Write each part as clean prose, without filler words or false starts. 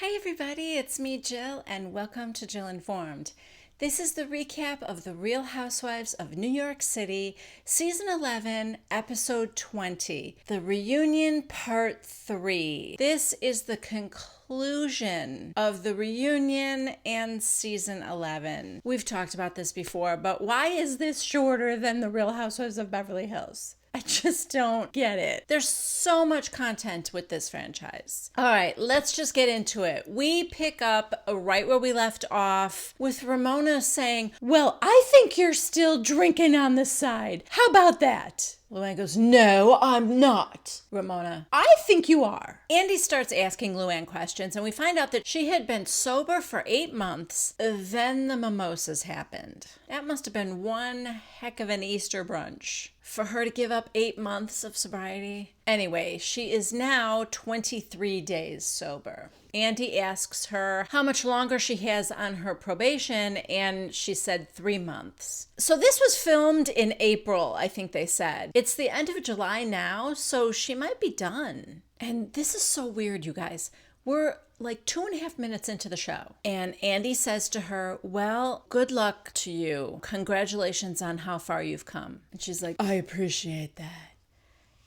Hi everybody, it's me Jill and welcome to Jill Informed. This is the recap of The Real Housewives of New York City, Season 11, Episode 20, The Reunion Part 3. This is the conclusion of the reunion and Season 11. We've talked about this before, but why is this shorter than The Real Housewives of Beverly Hills? I just don't get it. There's so much content with this franchise. All right, let's just get into it. We pick up right where we left off with Ramona saying, "Well, I think you're still drinking on the side. How about that?" Luann goes, "No, I'm not." Ramona, "I think you are." Andy starts asking Luann questions, and we find out that she had been sober for 8 months. Then the mimosas happened. That must have been one heck of an Easter brunch for her to give up 8 months of sobriety. Anyway, she is now 23 days sober. Andy asks her how much longer she has on her probation, and she said 3 months. So this was filmed in April, I think they said. It's the end of July now, so she might be done. And this is so weird, you guys. We're like 2.5 minutes into the show, and Andy says to her, "Well, good luck to you. Congratulations on how far you've come." And she's like, "I appreciate that."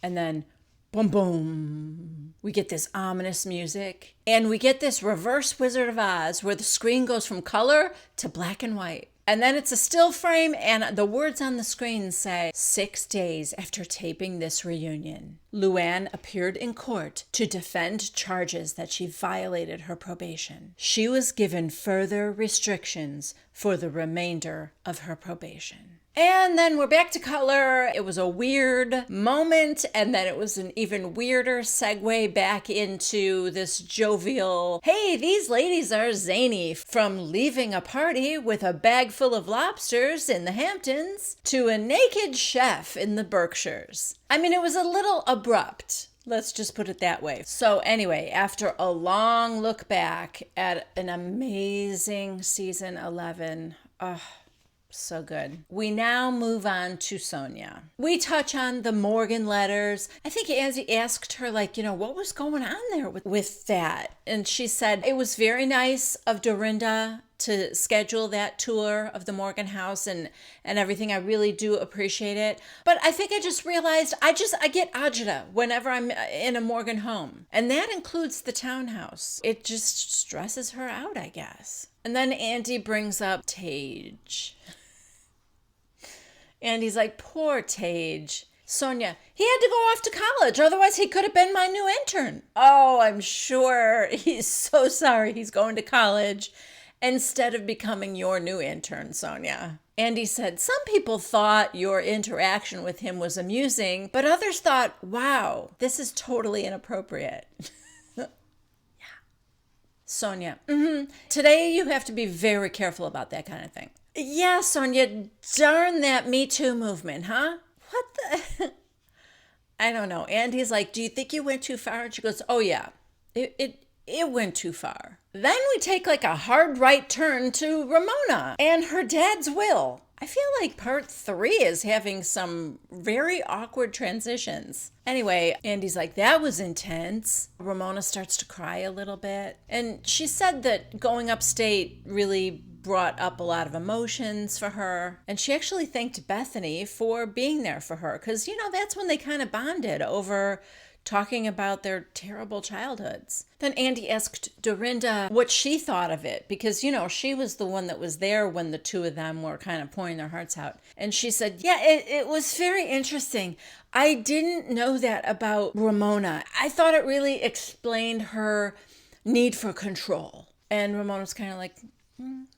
And then boom, boom. We get this ominous music. And we get this reverse Wizard of Oz where the screen goes from color to black and white. And then it's a still frame and the words on the screen say, 6 days after taping this reunion, Luann appeared in court to defend charges that she violated her probation. She was given further restrictions for the remainder of her probation. And then we're back to color. It was a weird moment, and then it was an even weirder segue back into this jovial, "Hey, these ladies are zany," from leaving a party with a bag full of lobsters in the Hamptons to a naked chef in the Berkshires. I mean, it was a little abrupt. Let's just put it that way. So anyway, after a long look back at an amazing season 11, so good. We now move on to Sonia. We touch on the Morgan letters. I think Andy asked her, what was going on there with that? And she said it was very nice of Dorinda to schedule that tour of the Morgan house and everything. I really do appreciate it. But I think I just realized I get agita whenever I'm in a Morgan home. And that includes the townhouse. It just stresses her out, I guess. And then Andy brings up Tage. And he's like, "Poor Tage. Sonia, he had to go off to college, otherwise he could have been my new intern." Oh, I'm sure he's so sorry he's going to college instead of becoming your new intern, Sonia. Andy said, "Some people thought your interaction with him was amusing, but others thought, wow, this is totally inappropriate." Sonia, "Today you have to be very careful about that kind of thing." "Yeah, Sonia, darn that Me Too movement, huh?" What the? I don't know. Andy's like, "Do you think you went too far?" And she goes, "Oh yeah, it went too far." Then we take like a hard right turn to Ramona and her dad's will. I feel like part 3 is having some very awkward transitions. Anyway, Andy's like, "That was intense." Ramona starts to cry a little bit. And she said that going upstate really brought up a lot of emotions for her. And she actually thanked Bethany for being there for her. Because, that's when they kind of bonded over talking about their terrible childhoods. Then Andy asked Dorinda what she thought of it, because, she was the one that was there when the two of them were kind of pouring their hearts out. And she said, "Yeah, it was very interesting. I didn't know that about Ramona. I thought it really explained her need for control." And Ramona's kind of like,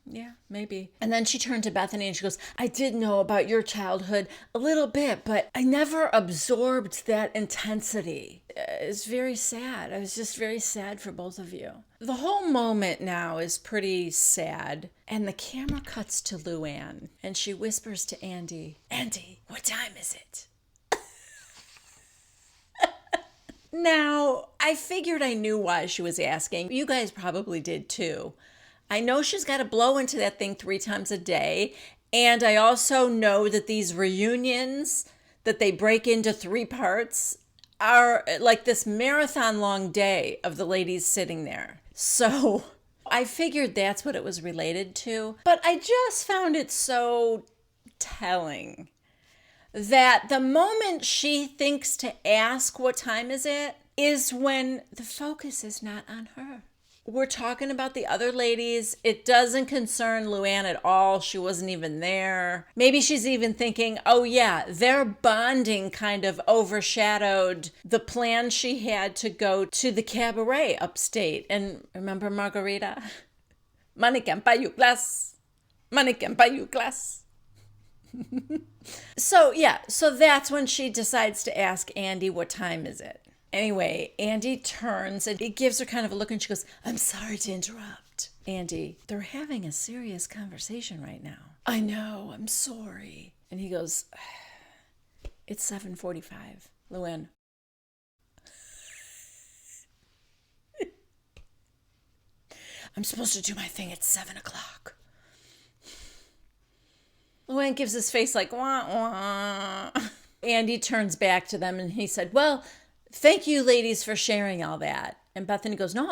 "Yeah, maybe." And then she turned to Bethany and she goes, "I did know about your childhood a little bit, but I never absorbed that intensity. It's very sad. I was just very sad for both of you." The whole moment now is pretty sad. And the camera cuts to Luann and she whispers to Andy, "Andy, what time is it?" Now, I figured I knew why she was asking. You guys probably did too. I know she's got to blow into that thing 3 times a day. And I also know that these reunions that they break into 3 parts are like this marathon long day of the ladies sitting there. So I figured that's what it was related to, but I just found it so telling that the moment she thinks to ask what time is it is when the focus is not on her. We're talking about the other ladies. It doesn't concern Luann at all. She wasn't even there. Maybe she's even thinking, oh yeah, their bonding kind of overshadowed the plan she had to go to the cabaret upstate. And remember Margarita? Money can buy you glass. Money can buy you glass. So that's when she decides to ask Andy, what time is it? Anyway, Andy turns and he gives her kind of a look and she goes, I'm sorry to interrupt. Andy, they're having a serious conversation right now. I know, I'm sorry. And he goes, it's 7:45. Luann. I'm supposed to do my thing at 7 o'clock. Luann gives his face like, wah, wah. Andy turns back to them and he said, well, thank you, ladies, for sharing all that. And Bethany goes, no,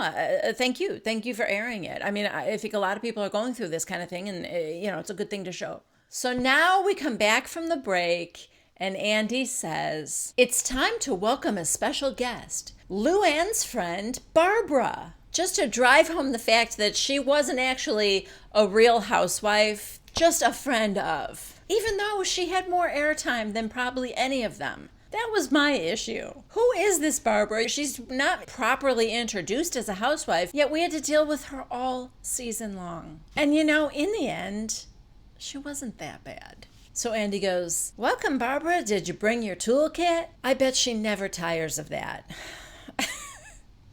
thank you. Thank you for airing it. I mean, I think a lot of people are going through this kind of thing and, it's a good thing to show. So now we come back from the break and Andy says, it's time to welcome a special guest, Luann's friend, Barbara. Just to drive home the fact that she wasn't actually a real housewife, just a friend of, even though she had more airtime than probably any of them. That was my issue. Who is this Barbara? She's not properly introduced as a housewife, yet we had to deal with her all season long. And in the end, she wasn't that bad. So Andy goes, welcome, Barbara. Did you bring your toolkit? I bet she never tires of that.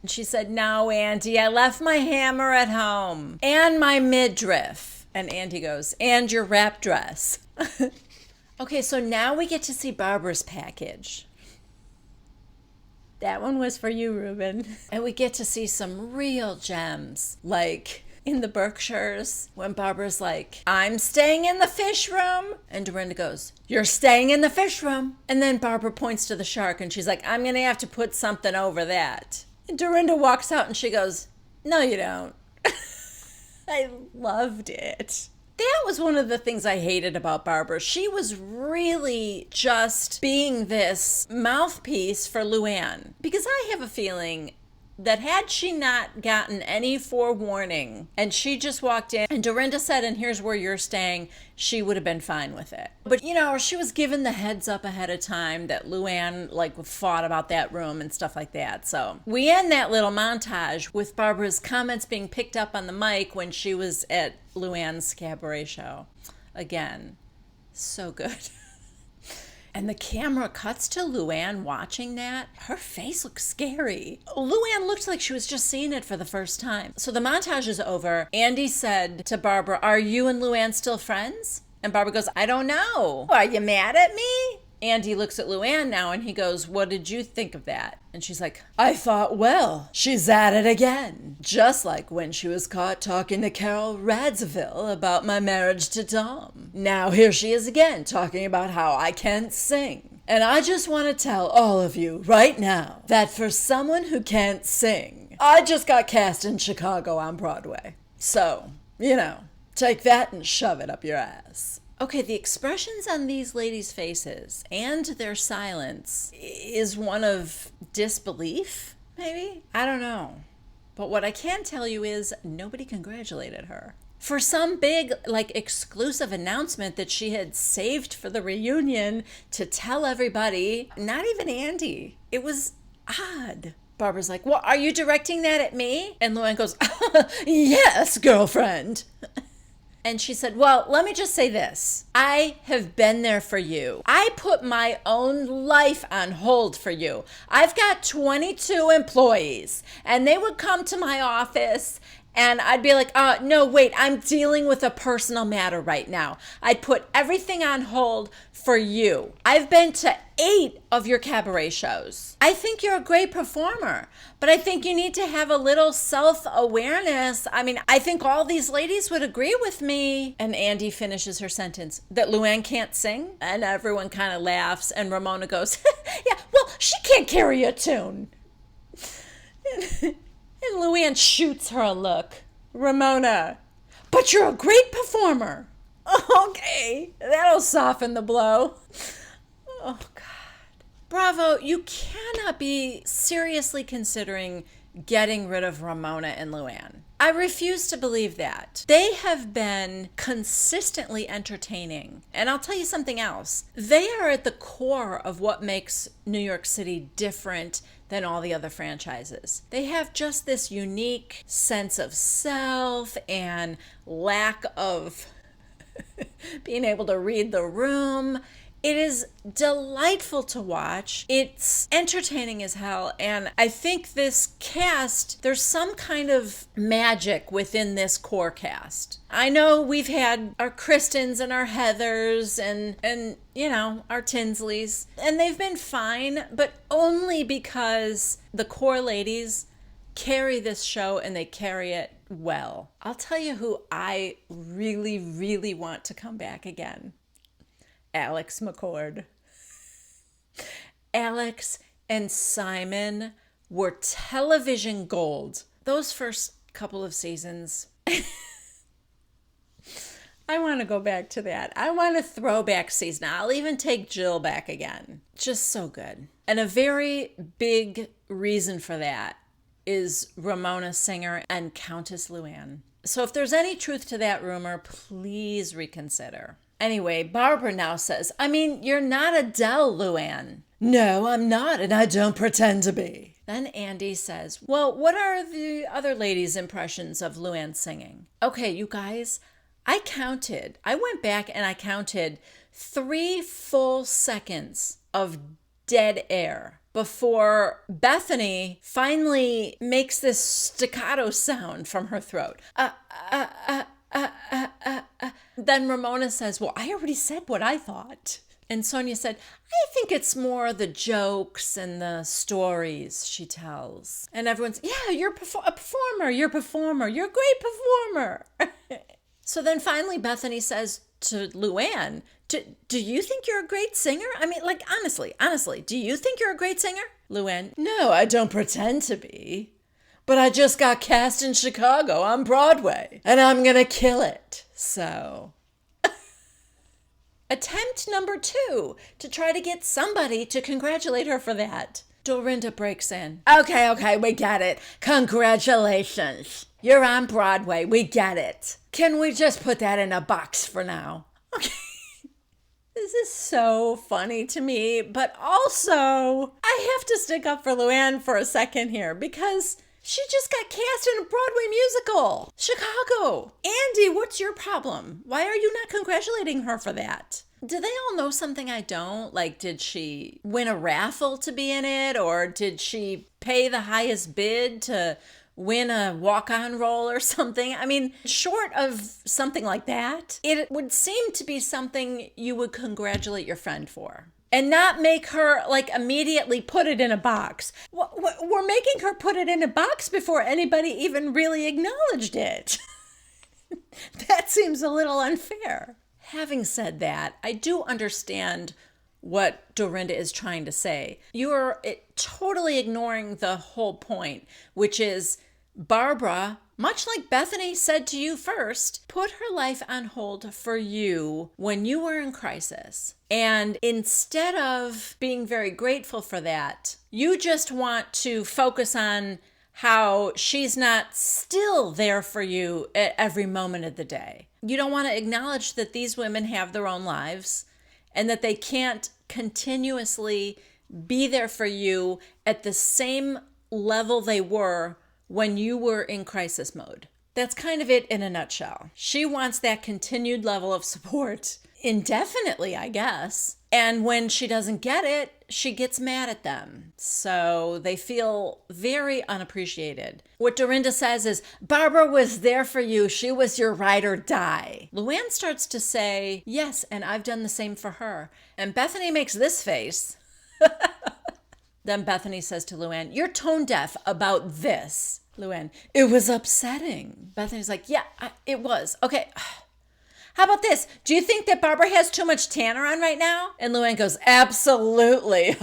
And she said, no, Andy, I left my hammer at home and my midriff. And Andy goes, and your wrap dress. Okay, so now we get to see Barbara's package. That one was for you, Ruben. And we get to see some real gems, like in the Berkshires, when Barbara's like, I'm staying in the fish room. And Dorinda goes, you're staying in the fish room. And then Barbara points to the shark and she's like, I'm going to have to put something over that. And Dorinda walks out and she goes, no, you don't. I loved it. That was one of the things I hated about Barbara. She was really just being this mouthpiece for Luann. Because I have a feeling that had she not gotten any forewarning and she just walked in and Dorinda said, and here's where you're staying, she would have been fine with it. But, she was given the heads up ahead of time that Luann, fought about that room and stuff like that. So we end that little montage with Barbara's comments being picked up on the mic when she was at Luann's cabaret show. Again, so good. And the camera cuts to Luann watching that. Her face looks scary. Luann looked like she was just seeing it for the first time. So the montage is over. Andy said to Barbara, are you and Luann still friends? And Barbara goes, I don't know. Are you mad at me? Andy looks at Luann now and he goes, what did you think of that? And she's like, I thought, well, she's at it again. Just like when she was caught talking to Carol Radziwill about my marriage to Tom. Now here she is again talking about how I can't sing. And I just want to tell all of you right now that for someone who can't sing, I just got cast in Chicago on Broadway. So, take that and shove it up your ass. Okay, the expressions on these ladies' faces and their silence is one of disbelief, maybe? I don't know. But what I can tell you is nobody congratulated her. For some big, exclusive announcement that she had saved for the reunion to tell everybody, not even Andy. It was odd. Barbara's like, well, are you directing that at me? And Luann goes, yes, girlfriend. And she said, well, let me just say this. I have been there for you. I put my own life on hold for you. I've got 22 employees, and they would come to my office, and I'd be like, no, wait, I'm dealing with a personal matter right now. I'd put everything on hold for you. I've been to 8 of your cabaret shows. I think you're a great performer, but I think you need to have a little self-awareness. I mean, I think all these ladies would agree with me. And Andy finishes her sentence, that Luann can't sing? And everyone kind of laughs, and Ramona goes, yeah, well, she can't carry a tune. And Luann shoots her a look. Ramona, but you're a great performer. Okay, that'll soften the blow. Oh, God. Bravo, you cannot be seriously considering getting rid of Ramona and Luann. I refuse to believe that. They have been consistently entertaining. And I'll tell you something else. They are at the core of what makes New York City different than all the other franchises. They have just this unique sense of self and lack of being able to read the room. It is delightful to watch. It's entertaining as hell. And I think this cast, there's some kind of magic within this core cast. I know we've had our Kristens and our Heathers and you know, our Tinsleys. And they've been fine, but only because the core ladies carry this show and they carry it well. I'll tell you who I really, really want to come back again. Alex McCord. Alex and Simon were television gold. Those first couple of seasons. I want to go back to that. I want a throwback season. I'll even take Jill back again. Just so good. And a very big reason for that is Ramona Singer and Countess Luann. So if there's any truth to that rumor, please reconsider. Anyway, Barbara now says, I mean, you're not Adele, Luann. No, I'm not, and I don't pretend to be. Then Andy says, well, what are the other ladies' impressions of Luann singing? Okay, you guys, I went back and I counted 3 full seconds of dead air before Bethany finally makes this staccato sound from her throat. Then Ramona says, well, I already said what I thought. And Sonia said, I think it's more the jokes and the stories she tells. And everyone's, yeah, you're a performer. You're a performer. You're a great performer. So then finally Bethany says to Luann, do you think you're a great singer? I mean, like, honestly, do you think you're a great singer? Luann, no, I don't pretend to be. But I just got cast in Chicago on Broadway, and I'm going to kill it. So, attempt number 2 to try to get somebody to congratulate her for that. Dorinda breaks in. Okay, we get it. Congratulations. You're on Broadway. We get it. Can we just put that in a box for now? Okay. This is so funny to me, but also I have to stick up for Luann for a second here because she just got cast in a Broadway musical. Chicago. Andy, what's your problem? Why are you not congratulating her for that? Do they all know something I don't? Like, did she win a raffle to be in it? Or did she pay the highest bid to win a walk-on role or something? I mean, short of something like that, it would seem to be something you would congratulate your friend for. And not make her, like, immediately put it in a box. We're making her put it in a box before anybody even really acknowledged it. That seems a little unfair. Having said that, I do understand what Dorinda is trying to say. You are totally ignoring the whole point, which is Barbara, much like Bethany said to you first, put her life on hold for you when you were in crisis. And instead of being very grateful for that, you just want to focus on how she's not still there for you at every moment of the day. You don't want to acknowledge that these women have their own lives and that they can't continuously be there for you at the same level they were when you were in crisis mode. That's kind of it in a nutshell. She wants that continued level of support indefinitely, I guess. And when she doesn't get it, she gets mad at them. So they feel very unappreciated. What Dorinda says is, Barbara was there for you. She was your ride or die. Luann starts to say, yes, and I've done the same for her. And Bethany makes this face. Then Bethany says to Luann, you're tone deaf about this. Luann, it was upsetting. Bethany's like, yeah, it was. Okay. How about this? Do you think that Barbara has too much tanner on right now? And Luann goes, absolutely.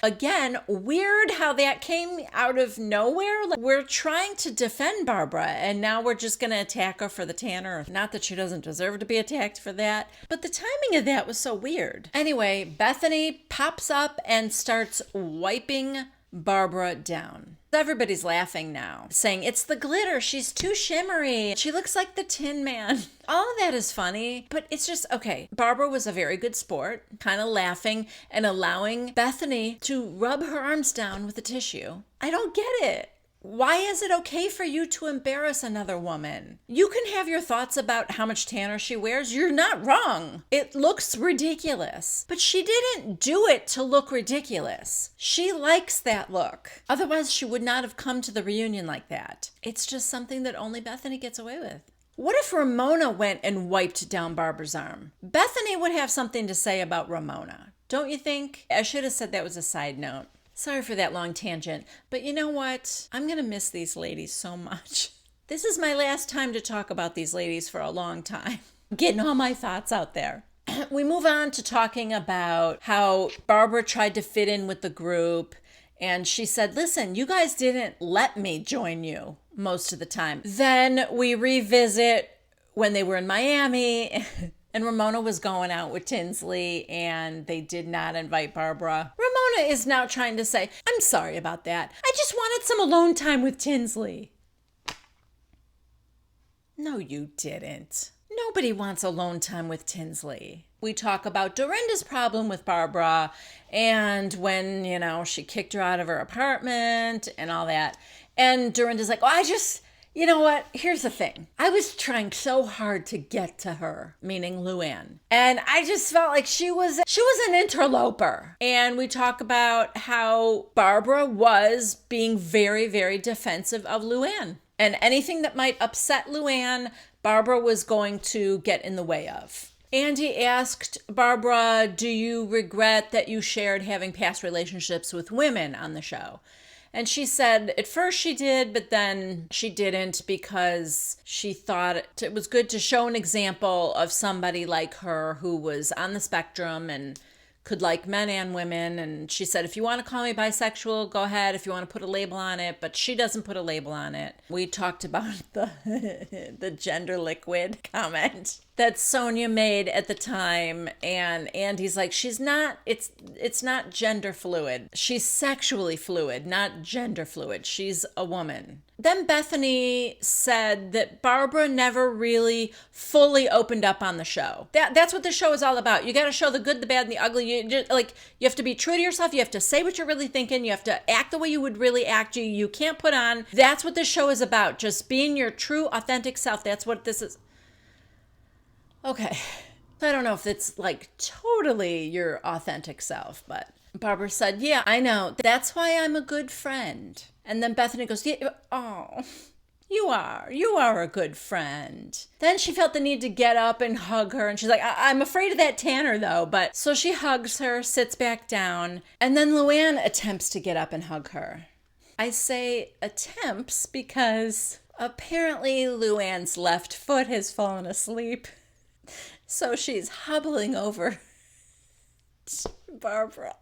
Again, weird how that came out of nowhere. Like, we're trying to defend Barbara, and now we're just going to attack her for the tanner. Not that she doesn't deserve to be attacked for that, but the timing of that was so weird. Anyway, Bethany pops up and starts wiping Barbara down. Everybody's laughing now, saying, it's the glitter. She's too shimmery. She looks like the Tin Man. All of that is funny, but it's just, okay, Barbara was a very good sport, kind of laughing and allowing Bethany to rub her arms down with a tissue. I don't get it. Why is it okay for you to embarrass another woman? You can have your thoughts about how much tanner she wears. You're not wrong. It looks ridiculous. But she didn't do it to look ridiculous. She likes that look. Otherwise, she would not have come to the reunion like that. It's just something that only Bethany gets away with. What if Ramona went and wiped down Barbara's arm? Bethany would have something to say about Ramona. Don't you think? I should have said that was a side note. Sorry for that long tangent, but you know what? I'm going to miss these ladies so much. This is my last time to talk about these ladies for a long time. Getting all my thoughts out there. We move on to talking about how Barbara tried to fit in with the group, and she said, listen, you guys didn't let me join you most of the time. Then we revisit when they were in Miami, and Ramona was going out with Tinsley, and they did not invite Barbara. Ramona is now trying to say, I'm sorry about that. I just wanted some alone time with Tinsley. No, you didn't. Nobody wants alone time with Tinsley. We talk about Dorinda's problem with Barbara, and when, she kicked her out of her apartment and all that. And Dorinda's like, you know what? Here's the thing. I was trying so hard to get to her, meaning Luann. And I just felt like she was an interloper. And we talk about how Barbara was being very, very defensive of Luann. And anything that might upset Luann, Barbara was going to get in the way of. Andy asked Barbara, do you regret that you shared having past relationships with women on the show? And she said at first she did, but then she didn't because she thought it was good to show an example of somebody like her who was on the spectrum and could like men and women. And she said, if you want to call me bisexual, go ahead. If you want to put a label on it, but she doesn't put a label on it. We talked about the gender liquid comment that Sonia made at the time, and Andy's like, it's not gender fluid. She's sexually fluid, not gender fluid. She's a woman. Then Bethany said that Barbara never really fully opened up on the show. That's what the show is all about. You got to show the good, the bad, and the ugly. You have to be true to yourself. You have to say what you're really thinking. You have to act the way you would really act. You can't put on. That's what this show is about. Just being your true, authentic self. That's what this is. Okay, I don't know if it's totally your authentic self, but Barbara said, yeah, I know. That's why I'm a good friend. And then Bethany goes, yeah, oh, you are a good friend. Then she felt the need to get up and hug her. And she's like, I'm afraid of that tanner though. But so she hugs her, sits back down. And then Luann attempts to get up and hug her. I say attempts because apparently Luann's left foot has fallen asleep. So she's hobbling over to Barbara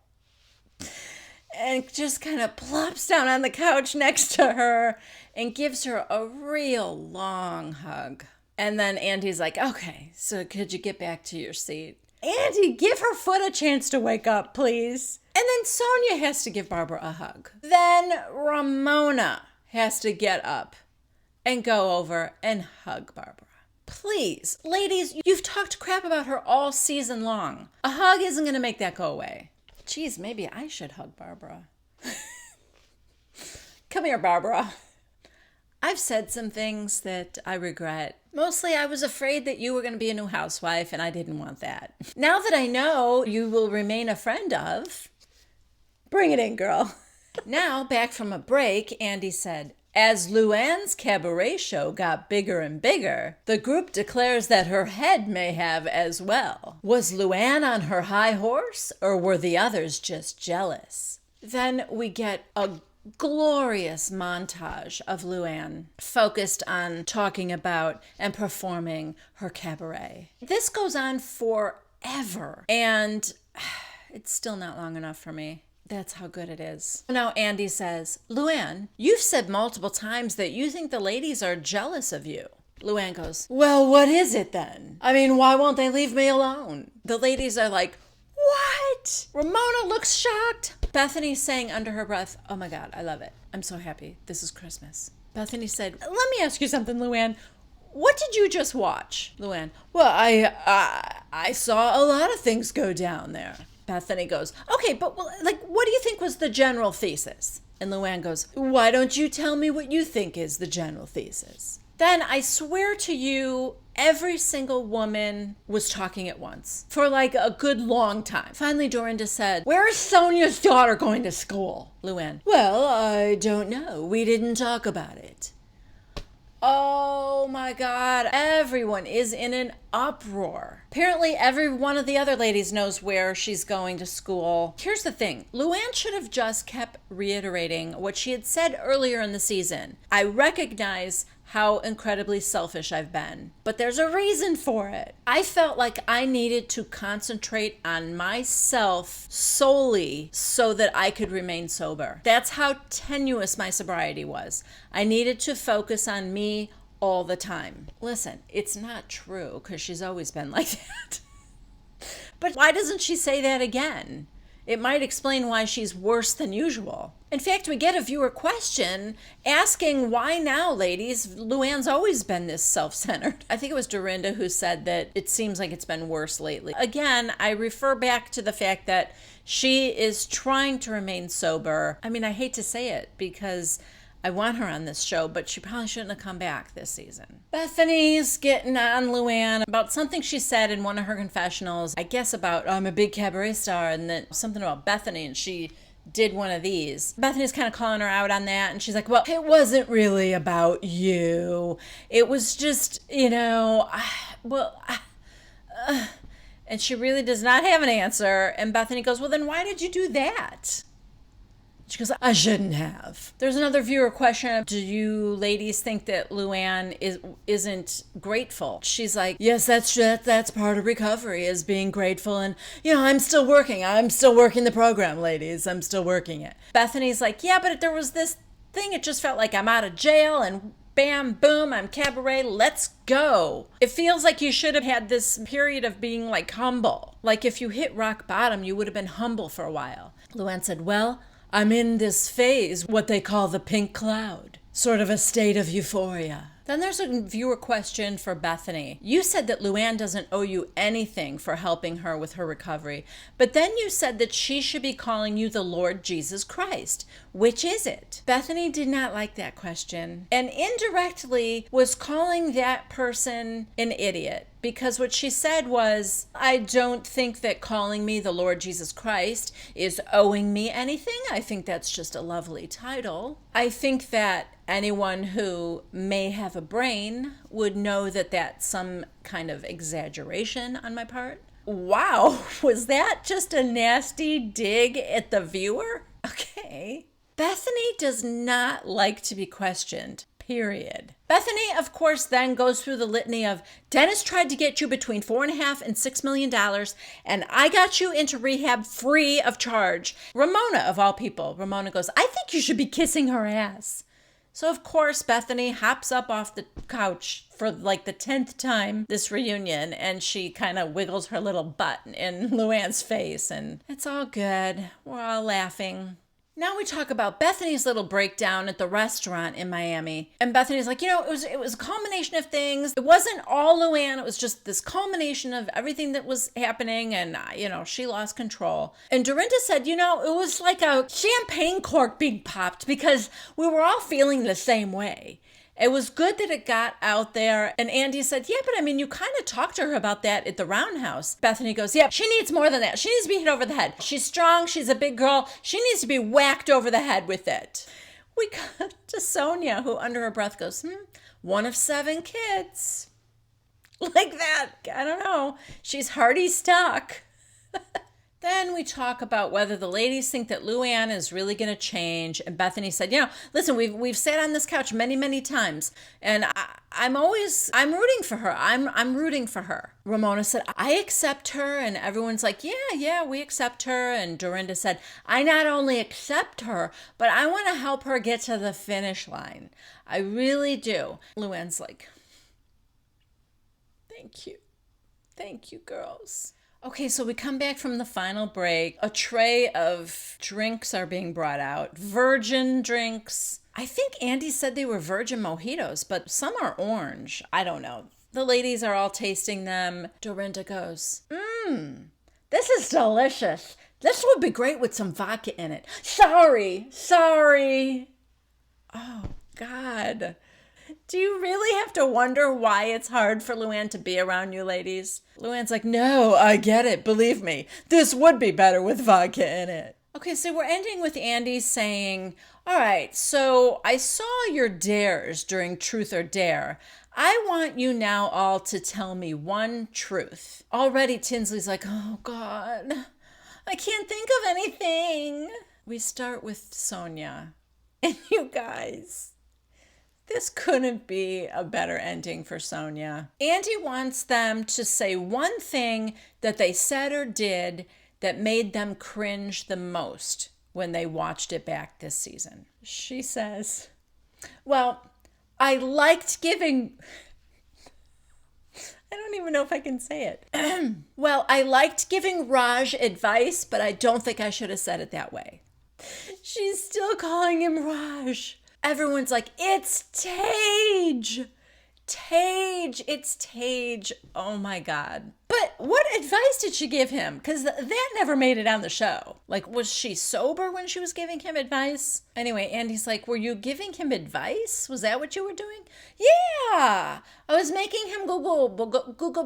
and just kind of plops down on the couch next to her and gives her a real long hug. And then Andy's like, okay, so could you get back to your seat? Andy, give her foot a chance to wake up, please. And then Sonia has to give Barbara a hug. Then Ramona has to get up and go over and hug Barbara. Please, ladies, you've talked crap about her all season long. A hug isn't going to make that go away. Geez, maybe I should hug Barbara. Come here, Barbara. I've said some things that I regret. Mostly I was afraid that you were going to be a new housewife, and I didn't want that. Now that I know you will remain a friend of, bring it in, girl. Now, back from a break, Andy said, as Luann's cabaret show got bigger and bigger, the group declares that her head may have as well. Was Luann on her high horse, or were the others just jealous? Then we get a glorious montage of Luann focused on talking about and performing her cabaret. This goes on forever, and it's still not long enough for me. That's how good it is. Now Andy says, Luann, you've said multiple times that you think the ladies are jealous of you. Luann goes, well, what is it then? I mean, why won't they leave me alone? The ladies are like, what? Ramona looks shocked. Bethany saying under her breath, oh my God, I love it. I'm so happy. This is Christmas. Bethany said, let me ask you something, Luann. What did you just watch? Luann, well, I saw a lot of things go down there. Bethany goes, okay, but what do you think was the general thesis? And Luann goes, why don't you tell me what you think is the general thesis? Then I swear to you, every single woman was talking at once for like a good long time. Finally, Dorinda said, where is Sonia's daughter going to school? Luann, well, I don't know. We didn't talk about it. Oh my God, everyone is in an uproar. Apparently every one of the other ladies knows where she's going to school. Here's the thing, Luann should have just kept reiterating what she had said earlier in the season. I recognize how incredibly selfish I've been, but there's a reason for it. I felt like I needed to concentrate on myself solely so that I could remain sober. That's how tenuous my sobriety was. I needed to focus on me all the time. Listen, it's not true because she's always been like that. But why doesn't she say that again? It might explain why she's worse than usual. In fact, we get a viewer question asking why now, ladies? Luann's always been this self-centered. I think it was Dorinda who said that it seems like it's been worse lately. Again, I refer back to the fact that she is trying to remain sober. I mean, I hate to say it because I want her on this show, but she probably shouldn't have come back this season. Bethany's getting on Luann about something she said in one of her confessionals. I guess about, I'm a big cabaret star, and then something about Bethany, and she did one of these. Bethany's kind of calling her out on that, and she's like, well, it wasn't really about you. It was just, and she really does not have an answer. And Bethany goes, well, then why did you do that? She goes, I shouldn't have. There's another viewer question. Do you ladies think that Luann isn't grateful? She's like, yes, that's part of recovery, is being grateful. And, I'm still working. I'm still working the program, ladies. I'm still working it. Bethany's like, yeah, but there was this thing. It just felt like I'm out of jail and bam, boom, I'm cabaret. Let's go. It feels like you should have had this period of being like humble. Like if you hit rock bottom, you would have been humble for a while. Luann said, well, I'm in this phase, what they call the pink cloud, sort of a state of euphoria. Then there's a viewer question for Bethany. You said that Luann doesn't owe you anything for helping her with her recovery, but then you said that she should be calling you the Lord Jesus Christ. Which is it? Bethany did not like that question and indirectly was calling that person an idiot. Because what she said was, I don't think that calling me the Lord Jesus Christ is owing me anything. I think that's just a lovely title. I think that anyone who may have a brain would know that that's some kind of exaggeration on my part. Wow, was that just a nasty dig at the viewer? Okay. Bethany does not like to be questioned. Period. Bethany, of course, then goes through the litany of Dennis tried to get you between $4.5 and $6 million, and I got you into rehab free of charge. Ramona, of all people, Ramona goes, I think you should be kissing her ass. So, of course, Bethany hops up off the couch for like the 10th time this reunion, and she kind of wiggles her little butt in Luann's face, and it's all good. We're all laughing. Now we talk about Bethany's little breakdown at the restaurant in Miami. And Bethany's like, it was a culmination of things. It wasn't all Luann. It was just this culmination of everything that was happening. And, she lost control. And Dorinda said, it was like a champagne cork being popped because we were all feeling the same way. It was good that it got out there. And Andy said, yeah, but you kind of talked to her about that at the Roundhouse. Bethany goes, yeah, she needs more than that. She needs to be hit over the head. She's strong. She's a big girl. She needs to be whacked over the head with it. We got to Sonia, who under her breath goes, one of 7 kids. Like that. I don't know. She's hardy stock. Then we talk about whether the ladies think that Luann is really going to change. And Bethany said, listen, we've sat on this couch many, many times, and I'm rooting for her. I'm rooting for her. Ramona said, I accept her. And everyone's like, yeah, we accept her. And Dorinda said, I not only accept her, but I want to help her get to the finish line. I really do. Luann's like, thank you. Thank you, girls. Okay, so we come back from the final break. A tray of drinks are being brought out. Virgin drinks. I think Andy said they were virgin mojitos, but some are orange. I don't know. The ladies are all tasting them. Dorinda goes, this is delicious. This would be great with some vodka in it. Sorry. Oh, God. Do you really have to wonder why it's hard for Luann to be around you ladies? Luann's like, no, I get it. Believe me, this would be better with vodka in it. Okay, so we're ending with Andy saying, all right, so I saw your dares during Truth or Dare. I want you now all to tell me one truth. Already Tinsley's like, oh God, I can't think of anything. We start with Sonia. And you guys, this couldn't be a better ending for Sonia. Andy wants them to say one thing that they said or did that made them cringe the most when they watched it back this season. She says, well, I liked giving... I don't even know if I can say it. Well, I liked giving Raj advice, but I don't think I should have said it that way. She's still calling him Raj. Everyone's like, it's Tage. It's Tage. Oh my God. But what advice did she give him? Because that never made it on the show. Like, was she sober when she was giving him advice? Anyway, Andy's like, were you giving him advice? Was that what you were doing? Yeah. I was making him Googleable.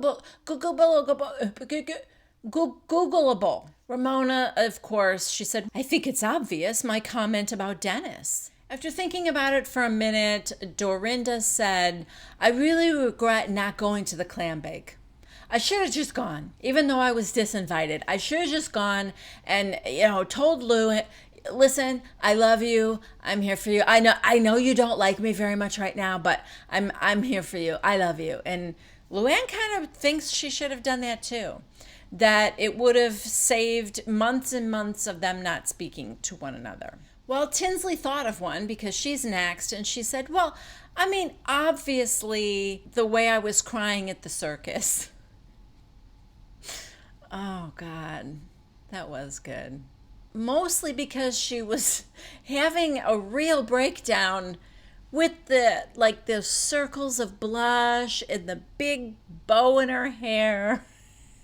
Ramona, of course, she said, I think it's obvious, my comment about Dennis. After thinking about it for a minute, Dorinda said, I really regret not going to the clam bake. I should have just gone, even though I was disinvited. I should have just gone and, told Lou, listen, I love you. I'm here for you. I know you don't like me very much right now, but I'm here for you. I love you. And Luann kind of thinks she should have done that too. That it would have saved months and months of them not speaking to one another. Well, Tinsley thought of one because she's next, and she said, well, I mean, obviously, the way I was crying at the circus. Oh, God, that was good. Mostly because she was having a real breakdown with the circles of blush and the big bow in her hair.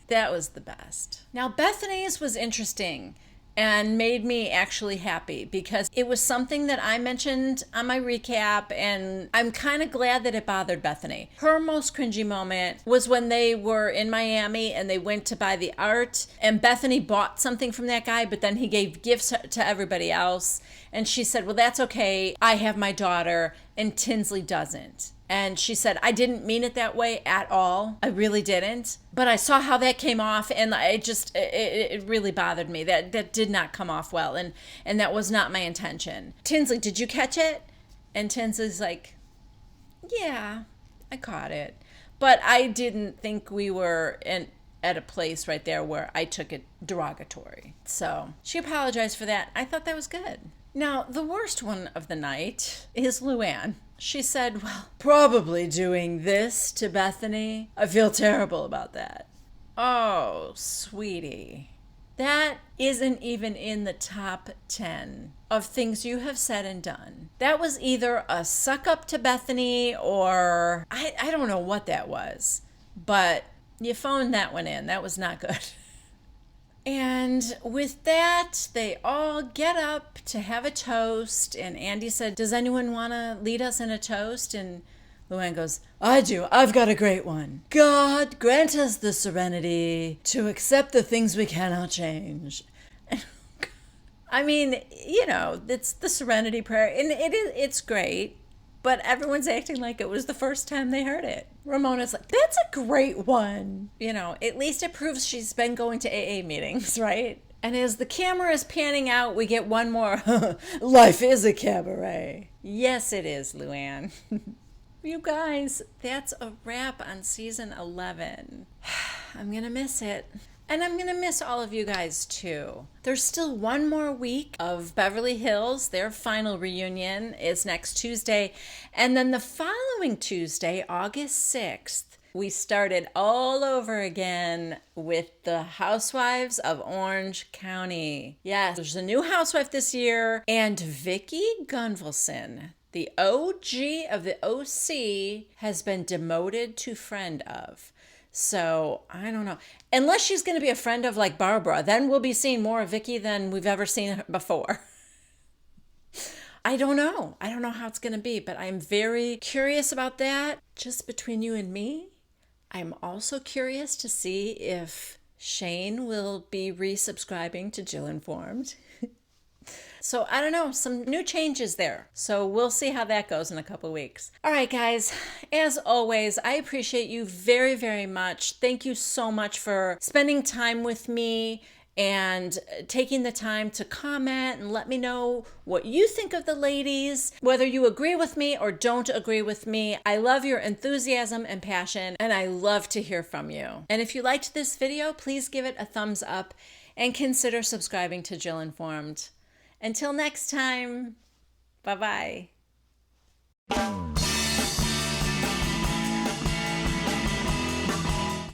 That was the best. Now, Bethany's was interesting and made me actually happy because it was something that I mentioned on my recap, and I'm kind of glad that it bothered Bethany. Her most cringy moment was when they were in Miami and they went to buy the art, and Bethany bought something from that guy, but then he gave gifts to everybody else. And she said, well, that's okay. I have my daughter and Tinsley doesn't. And she said, I didn't mean it that way at all. I really didn't. But I saw how that came off, and it really bothered me. That did not come off well, and that was not my intention. Tinsley, did you catch it? And Tinsley's like, yeah, I caught it. But I didn't think we were at a place right there where I took it derogatory. So she apologized for that. I thought that was good. Now, the worst one of the night is Luann. She said, well, probably doing this to Bethany. I feel terrible about that. Oh, sweetie. That isn't even in the top 10 of things you have said and done. That was either a suck up to Bethany or I don't know what that was. But you phoned that one in. That was not good. And with that, they all get up to have a toast. And Andy said, does anyone want to lead us in a toast? And Luann goes, I do. I've got a great one. God, grant us the serenity to accept the things we cannot change. I mean, it's the serenity prayer. And it's great. but everyone's acting like it was the first time they heard it. Ramona's like, that's a great one. You know, at least it proves she's been going to AA meetings, right? And as the camera is panning out, we get one more, life is a cabaret. Yes, it is, Luann. You guys, that's a wrap on season 11. I'm going to miss it. And I'm going to miss all of you guys too. There's still one more week of Beverly Hills. Their final reunion is next Tuesday. And then the following Tuesday, August 6th, we started all over again with the Housewives of Orange County. Yes, there's a new housewife this year. And Vicki Gunvalson, the OG of the OC, has been demoted to friend of. So I don't know. Unless she's going to be a friend of like Barbara, then we'll be seeing more of Vicki than we've ever seen her before. I don't know. I don't know how it's going to be, but I'm very curious about that. Just between you and me, I'm also curious to see if Shane will be resubscribing to Jill Informed. So I don't know, some new changes there. So we'll see how that goes in a couple of weeks. All right, guys, as always, I appreciate you very, very much. Thank you so much for spending time with me and taking the time to comment and let me know what you think of the ladies, whether you agree with me or don't agree with me. I love your enthusiasm and passion, and I love to hear from you. And if you liked this video, please give it a thumbs up and consider subscribing to Jill Informed. Until next time, bye-bye.